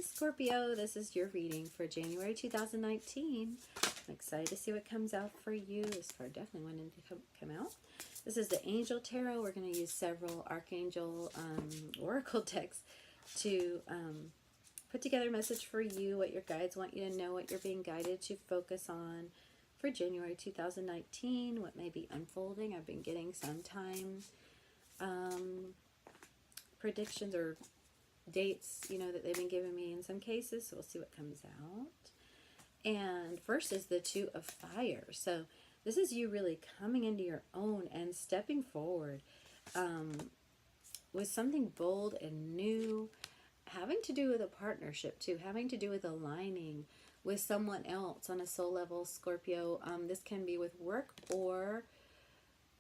Scorpio, this is your reading for January 2019. I'm excited to see what comes out for you. This card definitely wanted to come out. This is the Angel Tarot. We're going to use several Archangel Oracle decks to put together a message for you, what your guides want you to know, what you're being guided to focus on for January 2019, what may be unfolding. I've been getting sometimes predictions or dates, that they've been giving me in some cases, so we'll see what comes out. And first is the Two of Fire. So this is you really coming into your own and stepping forward with something bold and new, having to do with a partnership too, having to do with aligning with someone else on a soul level, Scorpio. This can be with work or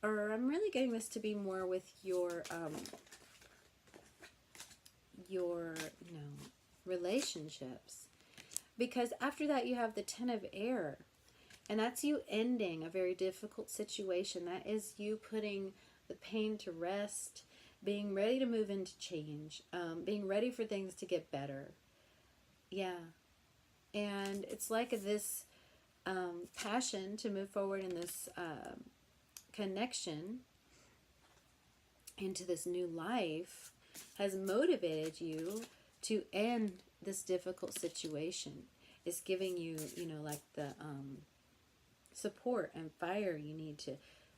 I'm really getting this to be more with your relationships, because after that you have the Ten of Air, and that's you ending a very difficult situation. That is you putting the pain to rest, being ready to move into change, being ready for things to get better. Yeah, and it's like this passion to move forward in this connection into this new life has motivated you to end this difficult situation. It's giving you, like the support and fire you need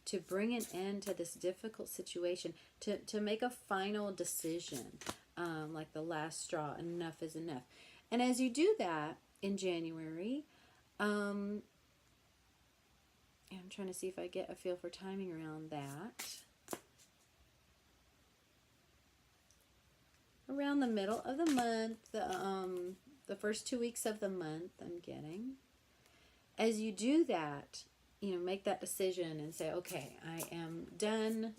to bring an end to this difficult situation, to make a final decision, like the last straw, enough is enough. And as you do that in January, I'm trying to see if I get a feel for timing around that. Around the middle of the month, the first 2 weeks of the month, I'm getting. As you do that, make that decision and say, okay, I am done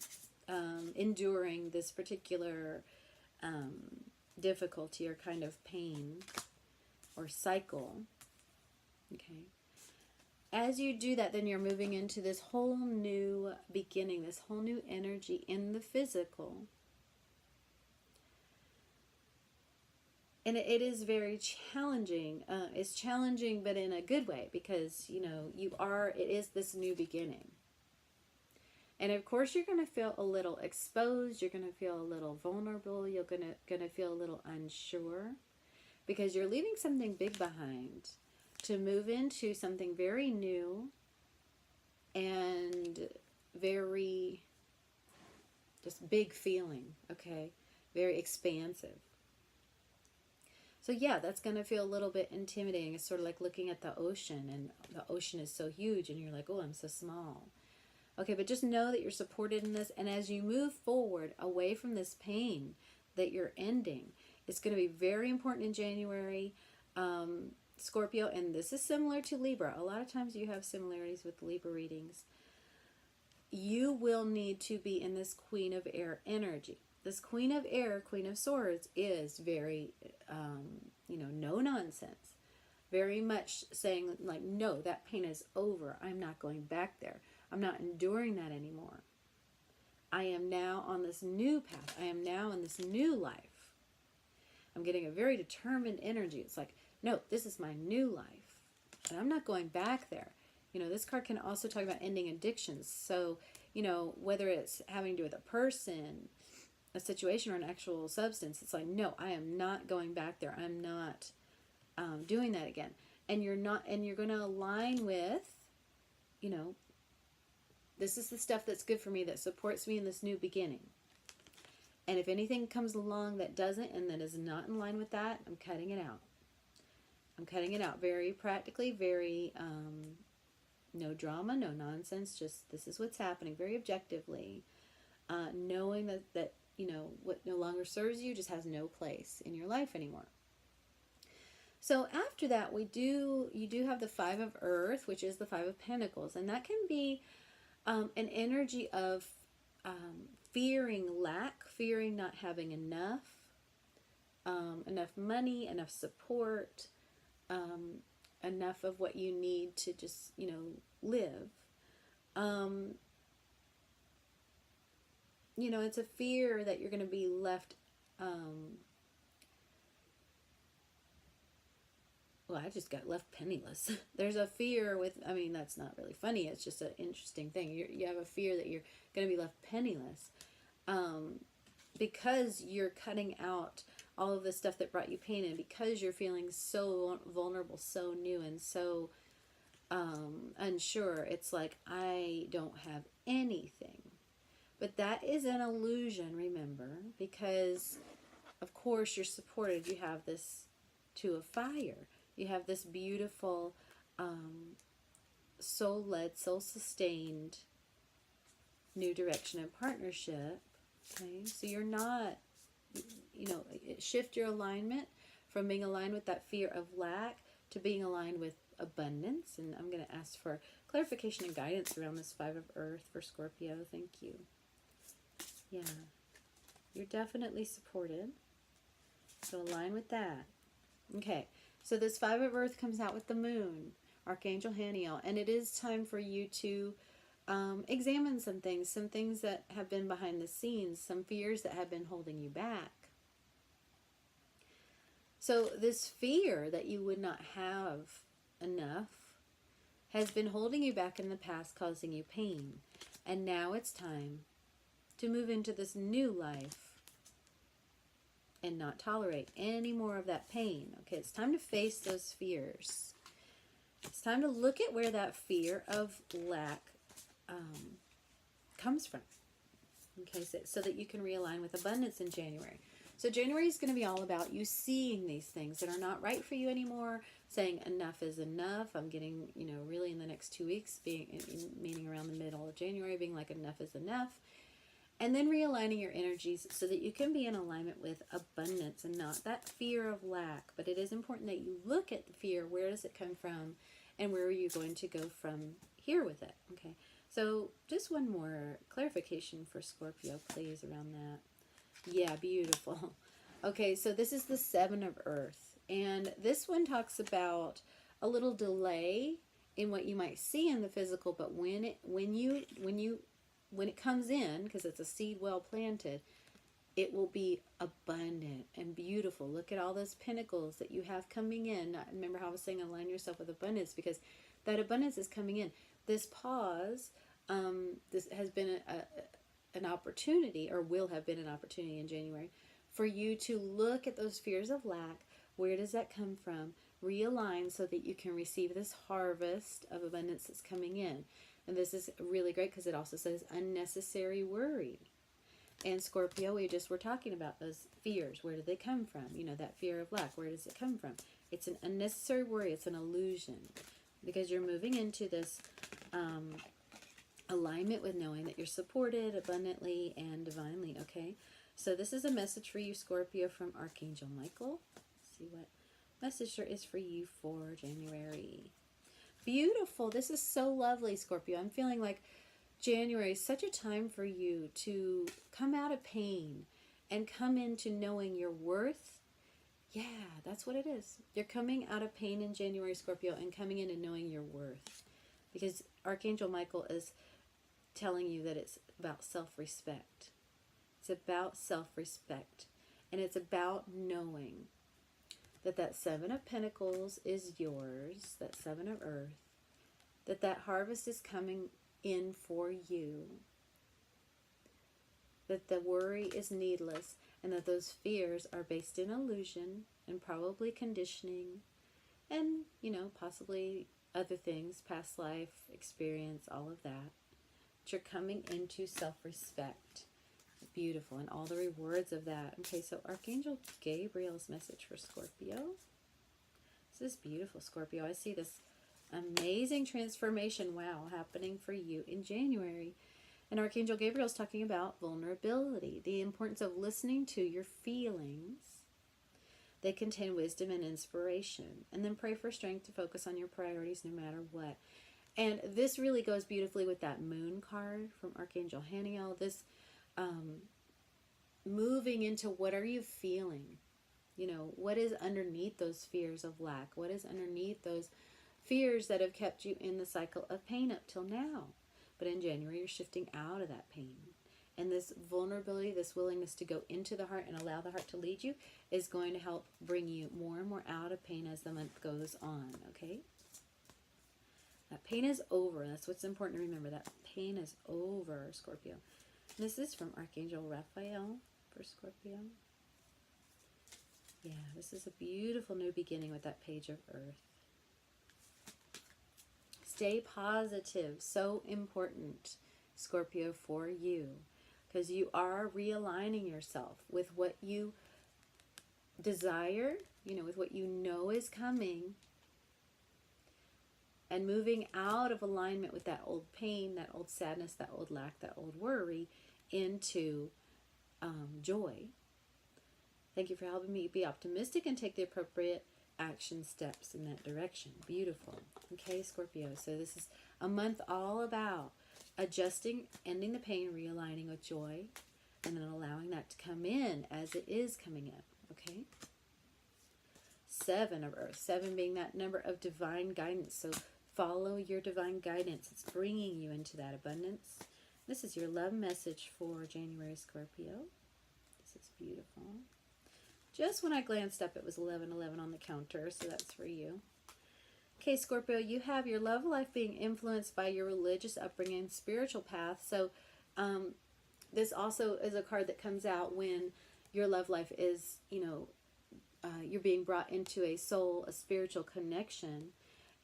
enduring this particular difficulty or kind of pain or cycle. Okay. As you do that, then you're moving into this whole new beginning, this whole new energy in the physical. And it is very challenging. It's challenging, but in a good way, because, it is this new beginning. And of course, you're going to feel a little exposed. You're going to feel a little vulnerable. You're going to feel a little unsure, because you're leaving something big behind to move into something very new and very just big feeling, okay? Very expansive. So yeah, that's going to feel a little bit intimidating. It's sort of like looking at the ocean, and the ocean is so huge and you're like, oh, I'm so small. Okay, but just know that you're supported in this. And as you move forward away from this pain that you're ending, it's going to be very important in January, Scorpio. And this is similar to Libra. A lot of times you have similarities with Libra readings. You will need to be in this Queen of Air energy. This Queen of Air, Queen of Swords, is very, no nonsense. Very much saying, like, no, that pain is over. I'm not going back there. I'm not enduring that anymore. I am now on this new path. I am now in this new life. I'm getting a very determined energy. It's like, no, this is my new life. And I'm not going back there. This card can also talk about ending addictions. So, whether it's having to do with a person, a situation, or an actual substance, it's like, no, I am not going back there. I'm not doing that again. And you're going to align with, this is the stuff that's good for me, that supports me in this new beginning. And if anything comes along that doesn't and that is not in line with that, I'm cutting it out. I'm cutting it out very practically, very no drama, no nonsense, just this is what's happening, very objectively, knowing that what no longer serves you just has no place in your life anymore. So after that, you do have the Five of Earth, which is the Five of Pentacles, and that can be an energy of fearing lack, fearing not having enough money, enough support, enough of what you need to just, live. It's a fear that you're going to be left well, I just got left penniless. There's a fear with, I mean, that's not really funny. It's just an interesting thing. You have a fear that you're going to be left penniless, um, because you're cutting out all of the stuff that brought you pain, and because you're feeling so vulnerable, so new, and so unsure. It's like, I don't have anything. But that is an illusion, remember, because of course you're supported. You have this Two of Fire. You have this beautiful, soul-led, soul-sustained new direction and partnership. Okay, so you're not, shift your alignment from being aligned with that fear of lack to being aligned with abundance. And I'm going to ask for clarification and guidance around this Five of Earth for Scorpio. Thank you. Yeah, you're definitely supported. So align with that. Okay, so this Five of Earth comes out with the Moon, Archangel Haniel, and it is time for you to examine some things that have been behind the scenes, some fears that have been holding you back. So this fear that you would not have enough has been holding you back in the past, causing you pain. And now it's time to move into this new life and not tolerate any more of that pain. Okay, it's time to face those fears. It's time to look at where that fear of lack comes from. Okay, so that you can realign with abundance in January. So January is going to be all about you seeing these things that are not right for you anymore, saying enough is enough. I'm getting, really in the next 2 weeks, meaning around the middle of January, being like enough is enough. And then realigning your energies so that you can be in alignment with abundance and not that fear of lack. But it is important that you look at the fear. Where does it come from? And where are you going to go from here with it? Okay. So just one more clarification for Scorpio, please, around that. Yeah, beautiful. Okay, so this is the Seven of Earth. And this one talks about a little delay in what you might see in the physical, but when it comes in, because it's a seed well planted, it will be abundant and beautiful. Look at all those pentacles that you have coming in. Remember how I was saying align yourself with abundance, because that abundance is coming in. This pause, this has been an opportunity, or will have been an opportunity in January, for you to look at those fears of lack. Where does that come from? Realign so that you can receive this harvest of abundance that's coming in. And this is really great because it also says unnecessary worry. And Scorpio, we're talking about those fears. Where do they come from? That fear of lack, where does it come from? It's an unnecessary worry. It's an illusion, because you're moving into this alignment with knowing that you're supported abundantly and divinely. Okay, so this is a message for you, Scorpio, from Archangel Michael. Let's see what message there is for you for January. Beautiful. This is so lovely, Scorpio. I'm feeling like January is such a time for you to come out of pain and come into knowing your worth. Yeah, that's what it is. You're coming out of pain in January, Scorpio, and coming in and knowing your worth. Because Archangel Michael is telling you that it's about self-respect. It's about self-respect. And it's about knowing that Seven of Pentacles is yours, that Seven of Earth, that harvest is coming in for you, that the worry is needless, and that those fears are based in illusion and probably conditioning and, possibly other things, past life experience, all of that. But you're coming into self-respect. Beautiful, and all the rewards of that. Okay, so Archangel Gabriel's message for Scorpio. This is beautiful, Scorpio. I see this amazing transformation, wow, happening for you in January. And Archangel Gabriel's talking about vulnerability, the importance of listening to your feelings. They contain wisdom and inspiration. And then pray for strength to focus on your priorities no matter what. And this really goes beautifully with that Moon card from Archangel Haniel. This moving into what are you feeling? What is underneath those fears of lack? What is underneath those fears that have kept you in the cycle of pain up till now? But in January, you're shifting out of that pain. And this vulnerability, this willingness to go into the heart and allow the heart to lead you is going to help bring you more and more out of pain as the month goes on, okay? That pain is over. That's what's important to remember. That pain is over, Scorpio. This is from Archangel Raphael for Scorpio. Yeah, this is a beautiful new beginning with that Page of Earth. Stay positive. So important, Scorpio, for you. Because you are realigning yourself with what you desire, with what you know is coming. And moving out of alignment with that old pain, that old sadness, that old lack, that old worry into joy. Thank you for helping me be optimistic and take the appropriate action steps in that direction. Beautiful. Okay, Scorpio. So this is a month all about adjusting, ending the pain, realigning with joy, and then allowing that to come in as it is coming in. Okay? 7 of Earth. 7 being that number of divine guidance. So follow your divine guidance. It's bringing you into that abundance. This is your love message for January, Scorpio. This is beautiful. Just when I glanced up, it was 11:11 on the counter, so that's for you. Okay, Scorpio, you have your love life being influenced by your religious upbringing, spiritual path. So this also is a card that comes out when your love life is, you're being brought into a spiritual connection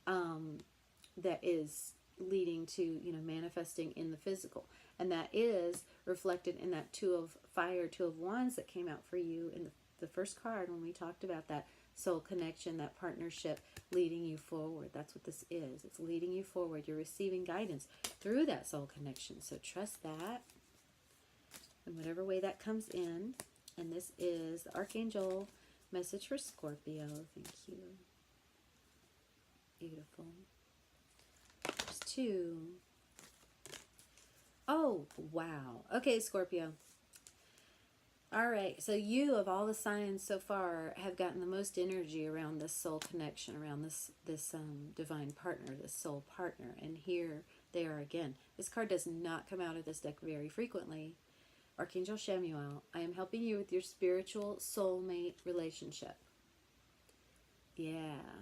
that is leading to, manifesting in the physical. And that is reflected in that 2 of Fire, 2 of Wands that came out for you in the first card when we talked about that soul connection, that partnership leading you forward. That's what this is. It's leading you forward. You're receiving guidance through that soul connection. So trust that in whatever way that comes in. And this is the Archangel message for Scorpio. Thank you. Beautiful. There's 2. Oh, wow. Okay, Scorpio. All right, so you, of all the signs so far, have gotten the most energy around this soul connection, around this divine partner, this soul partner. And here they are again. This card does not come out of this deck very frequently. Archangel Chamuel, I am helping you with your spiritual soulmate relationship. Yeah,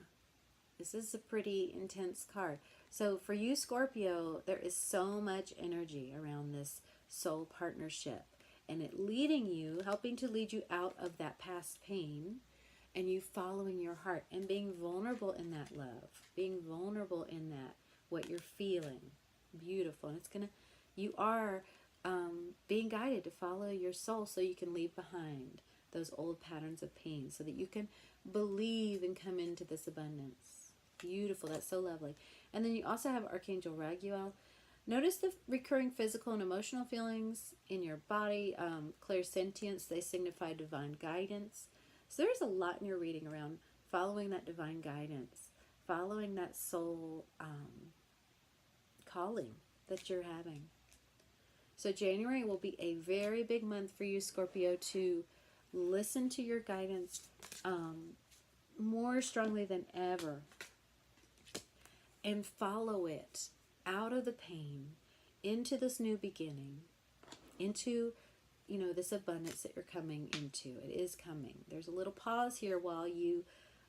this is a pretty intense card. So for you, Scorpio, there is so much energy around this soul partnership. And it leading you, helping to lead you out of that past pain, and you following your heart and being vulnerable in that love, being vulnerable in that, what you're feeling. Beautiful. And you are being guided to follow your soul so you can leave behind those old patterns of pain so that you can believe and come into this abundance. Beautiful. That's so lovely. And then you also have Archangel Raguel. Notice the recurring physical and emotional feelings in your body. Clairsentience, they signify divine guidance. So there's a lot in your reading around following that divine guidance, following that soul calling that you're having. So January will be a very big month for you, Scorpio, to listen to your guidance more strongly than ever and follow it out of the pain, into this new beginning, into, this abundance that you're coming into. It is coming. There's a little pause here while you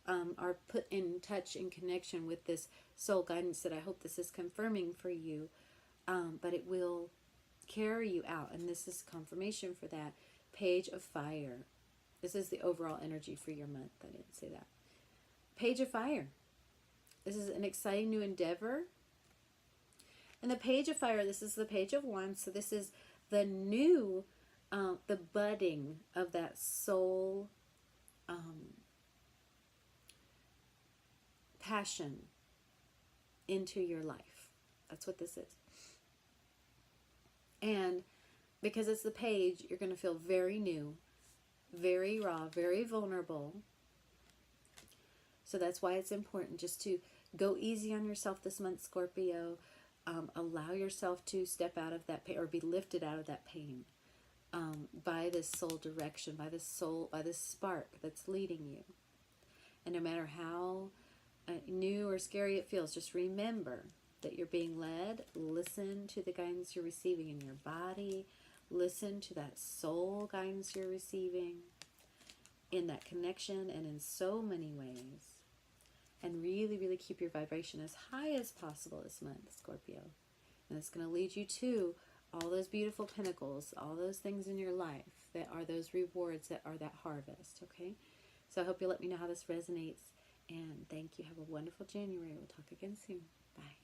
are put in touch and connection with this soul guidance that I hope this is confirming for you, but it will carry you out, and this is confirmation for that. Page of Fire. This is the overall energy for your month. I didn't say that. Page of Fire. This is an exciting new endeavor. And the Page of Fire, this is the Page of Wands, so this is the new, the budding of that soul passion into your life. That's what this is. And because it's the Page, you're going to feel very new, very raw, very vulnerable. So that's why it's important just to go easy on yourself this month, Scorpio. Allow yourself to step out of that pain or be lifted out of that pain by this soul direction, by this spark that's leading you. And no matter how new or scary it feels, just remember that you're being led. Listen to the guidance you're receiving in your body. Listen to that soul guidance you're receiving in that connection and in so many ways. And really, really keep your vibration as high as possible this month, Scorpio. And it's going to lead you to all those beautiful pinnacles, all those things in your life that are those rewards, that are that harvest, okay? So I hope you'll let me know how this resonates. And thank you. Have a wonderful January. We'll talk again soon. Bye.